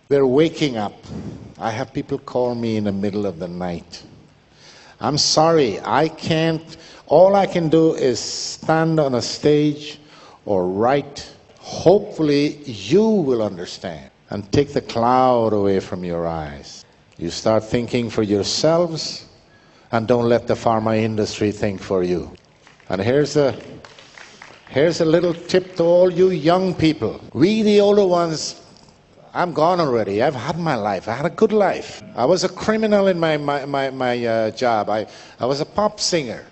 They're waking up. I have people call me in the middle of the night. I'm sorry, I can't. All I can do is stand on a stage or write. Hopefully you will understand and take the cloud away from your eyes. You start thinking for yourselves and don't let the pharma industry think for you. And here's a little tip to all you young people. We, the older ones, I'm gone already. I've had my life. I had a good life. I was a criminal in my job. I was a pop singer.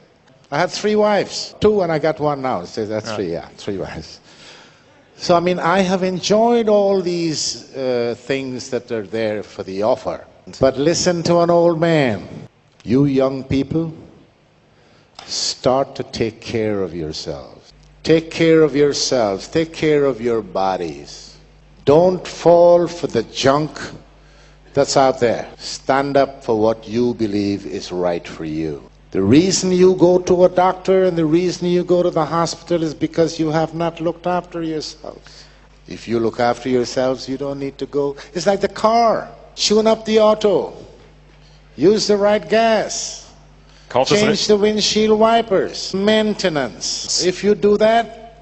I had 3 wives. 2 and I got 1 now. So that's 3, yeah, 3 wives. So, I mean, I have enjoyed all these things that are there for the offer. But listen to an old man. You young people, start to take care of yourselves. Take care of yourselves. Take care of your bodies. Don't fall for the junk that's out there. Stand up for what you believe is right for you. The reason you go to a doctor and the reason you go to the hospital is because you have not looked after yourselves. If you look after yourselves, you don't need to go. It's like the car. Tune up the auto. Use the right gas. Change the windshield wipers. Maintenance. If you do that,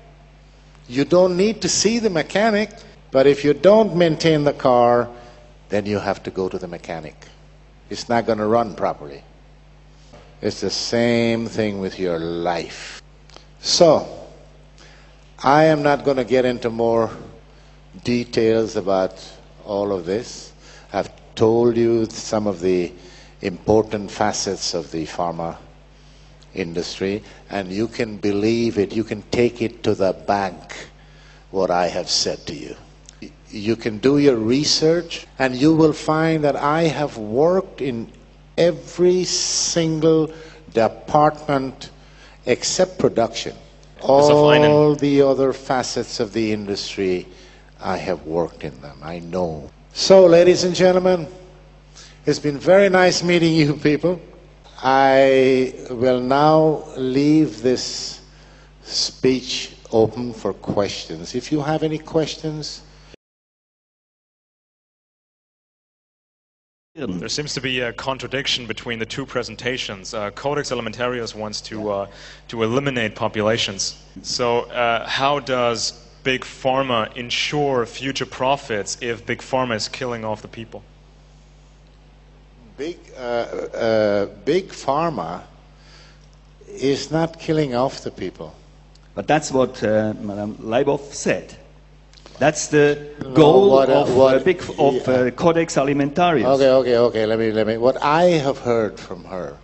you don't need to see the mechanic. But if you don't maintain the car, then you have to go to the mechanic. It's not going to run properly. It's the same thing with your life. So, I am not going to get into more details about all of this. I've told you some of the important facets of the pharma industry, and you can believe it, you can take it to the bank, what I have said to you. You can do your research, and you will find that I have worked in every single department except production. All the other facets of the industry, I have worked in them. I know. So, ladies and gentlemen, it's been very nice meeting you people. I will now leave this speech open for questions. If you have any questions. There seems to be a contradiction between the 2 presentations. Codex Alimentarius wants to eliminate populations. So how does Big Pharma ensure future profits if Big Pharma is killing off the people? Big Pharma is not killing off the people. But that's what Madame Leibov said. That's the goal of Codex Alimentarius. Okay. Let me. What I have heard from her,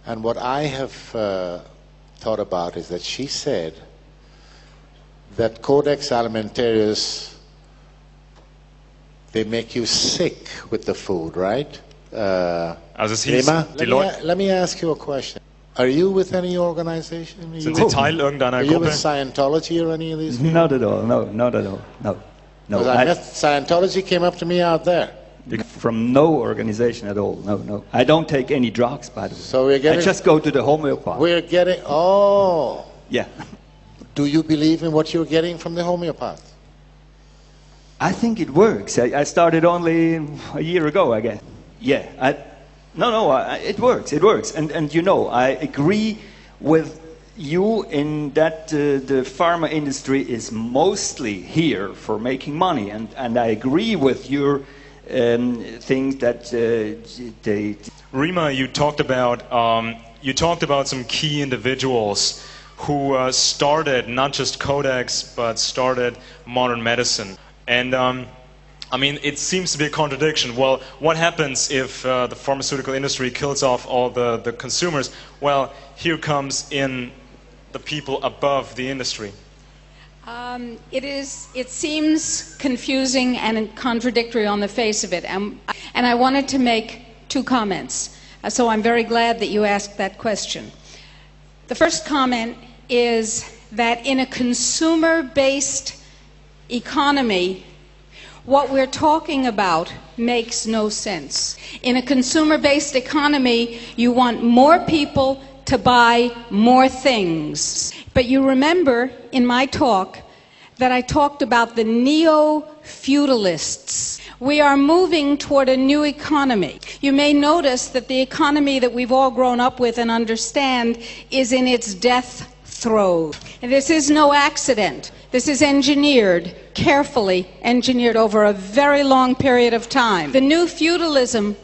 and what I have thought about is that she said that Codex Alimentarius, they make you sick with the food, right? Lima, let me ask you a question. Are you with any organization? Sind Sie Teil irgendeiner Are you with Gruppe? Scientology or any of these people? Not at all. No, not at all. No. Scientology came up to me out there. From no organization at all. No. I don't take any drugs, by the way. So we're getting, I just go to the homeopath. We're getting. Oh. Yeah. Do you believe in what you're getting from the homeopath? I think it works. I started only a year ago, I guess. Yeah. It works. It works. And you know, I agree with you in that the pharma industry is mostly here for making money, and I agree with your things that they. Rima, you talked about some key individuals who started not just Codex but started modern medicine, and I mean, it seems to be a contradiction. Well, what happens if the pharmaceutical industry kills off all the consumers? Well, here comes in the people above the industry. It seems confusing and contradictory on the face of it, and I wanted to make 2 comments. So I'm very glad that you asked that question. The first comment is that in a consumer-based economy, what we're talking about makes no sense. In a consumer-based economy, you want more people to buy more things. But you remember in my talk that I talked about the Neo-feudalists. We are moving toward a new economy. You may notice that the economy that we've all grown up with and understand is in its death throes. And this is no accident. This is engineered, carefully engineered over a very long period of time. The new feudalism,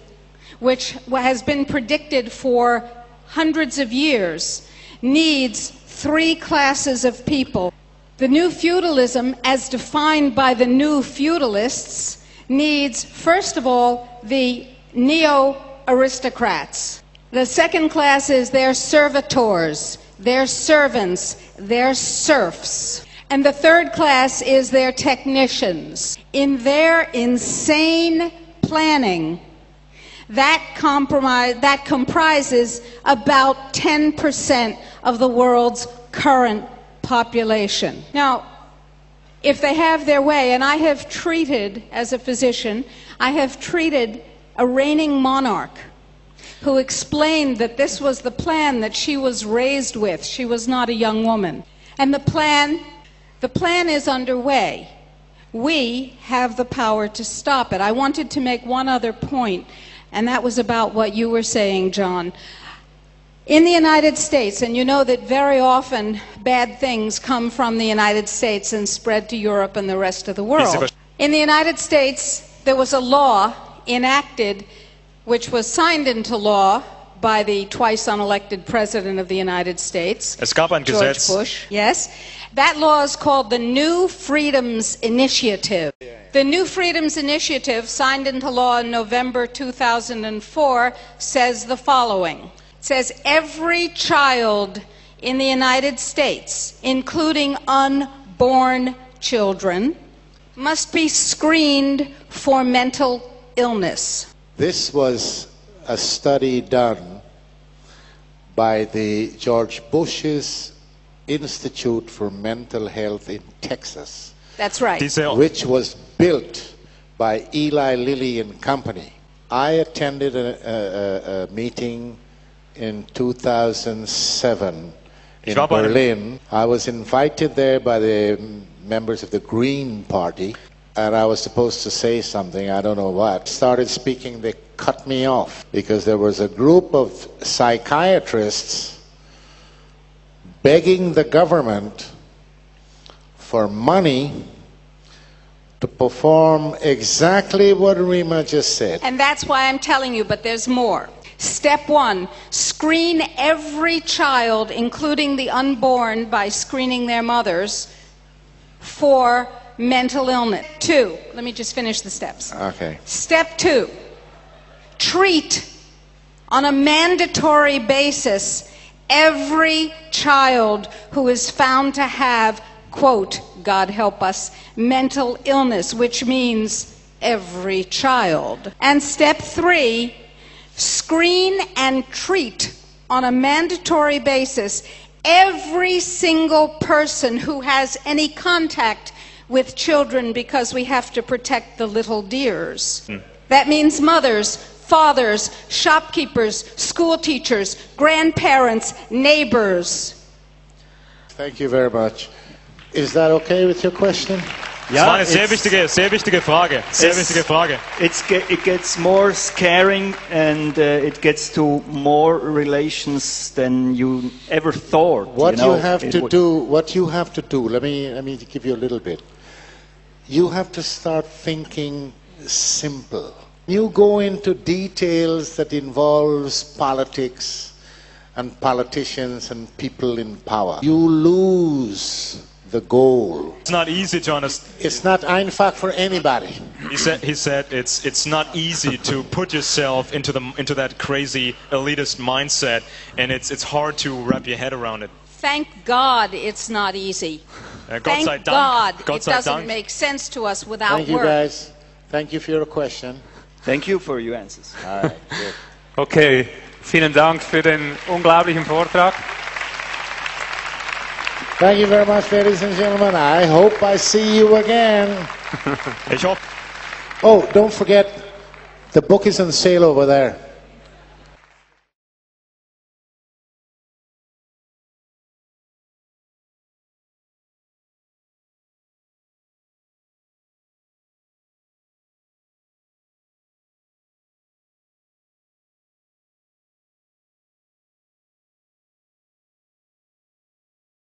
which has been predicted for hundreds of years, needs three classes of people. The new feudalism, as defined by the new feudalists, needs, first of all, the neo-aristocrats. The second class is their servitors, their servants, their serfs. And the third class is their technicians. In their insane planning, that comprises about 10% of the world's current population. Now, if they have their way, and I have treated, as a physician, I have treated a reigning monarch who explained that this was the plan that she was raised with. She was not a young woman. And the plan is underway. We have the power to stop it. I wanted to make one other point, and that was about what you were saying, John. In the United States, and you know that very often bad things come from the United States and spread to Europe and the rest of the world. In the United States, there was a law enacted which was signed into law by the twice unelected President of the United States, George Bush. Yes. That law is called the New Freedoms Initiative. The New Freedoms Initiative, signed into law in November 2004, says the following. It says every child in the United States, including unborn children, must be screened for mental illness. This was a study done by the George Bush's Institute for Mental Health in Texas. That's right. Which was built by Eli Lilly and Company. I attended a meeting in 2007 in Berlin. I was invited there by the members of the Green Party, and I was supposed to say something, I don't know what. Started speaking, they cut me off because there was a group of psychiatrists begging the government for money to perform exactly what Rima just said. And that's why I'm telling you, but there's more. Step one, screen every child, including the unborn, by screening their mothers for mental illness. 2, let me just finish the steps. Okay. Step 2, treat on a mandatory basis every child who is found to have, quote, God help us, mental illness, which means every child. And step 3, screen and treat on a mandatory basis every single person who has any contact with children, because we have to protect the little dears. That means mothers, fathers, shopkeepers, school teachers, grandparents, neighbors. Thank you very much. Is that okay with your question? Das war eine sehr wichtige Frage. Sehr wichtige Frage. It gets more scaring, and it gets to more relations than you ever thought. What you have to do, let me give you a little bit. You have to start thinking simple. You go into details that involves politics and politicians and people in power. You lose the goal. It's not easy to understand. It's not einfach for anybody. He said it's not easy to put yourself into that crazy elitist mindset, and it's hard to wrap your head around it. Thank God it's not easy. Thank God it doesn't make sense to us without work. Thank you guys. Thank you for your question. Thank you for your answers. All right, good. Okay, vielen Dank für den unglaublichen Vortrag. Thank you very much, ladies and gentlemen. I hope I see you again. Ich hoffe. Oh, don't forget, the book is on sale over there.